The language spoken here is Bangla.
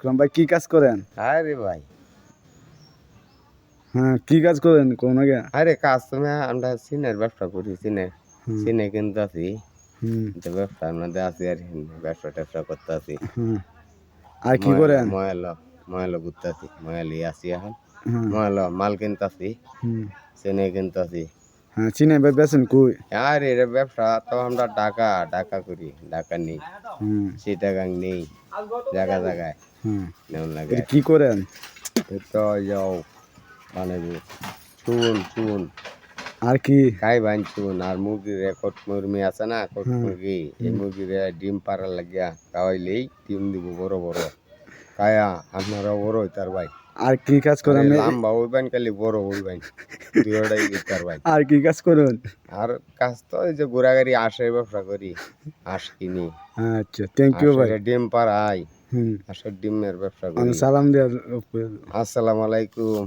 আকরাম ভাই কি কাজ করেন? আরে ভাই, হ্যাঁ, কি কাজ করেন কোন আগে? আরে কাজ তুমি আমরা সিনের ব্যবসা করি, হুম সিনে কিন্তু আছি, হুম ব্যবসার মধ্যে আছি আর কি, ব্যবসা ট্যাবসা করতে আছি। হুম। আর কি ময়ালো করেন? ময়ালো ময়ালো ঘুরতে আছি, ময়ালি আছি এখন, হ্যাঁ ময়ালো মাল কিনতে আছি, হুম। সিনে কিনতে আছি। হ্যাঁ, চিনে ভাই বেছেন কই? আর এর ব্যবসা তো আমরা ঢাকা ঢাকা করি, ঢাকা নেই, হুম চিটাগাং নেই, জায়গা জায়গায় হুম। নেওয়ার লাগে। এটা কি করেন? এই তো যাও বানাবো চুন চুন আর কি? খাই বান চুন, আর মুরগির কট মুরগি আছে না, কট হুম মুরগি, এই হুম। মুরগির ডিম পাড়ার লাগিয়া খাওয়াইলেই ডিম দিব বড় বড়, খায়া আপনারা বড় হইতার ভাই। আর কি কাজ আরে করেন? লাম্বা হইবেন খালি বড় হইবেন, দুইটাই দিতার ভাই। আর কি কাজ করেন? আর কাজ তো এই যে ঘোরাগাড়ি হাঁসের ব্যবসা করি, হাঁস কিনি, আচ্ছা, থ্যাংক ইউ ভাই। হাঁসের ডিম পাড়াই, হুম। হাঁসের ডিমের ব্যবসা আমি করি। সালাম দেওয়ার। আসসালামু আলাইকুম।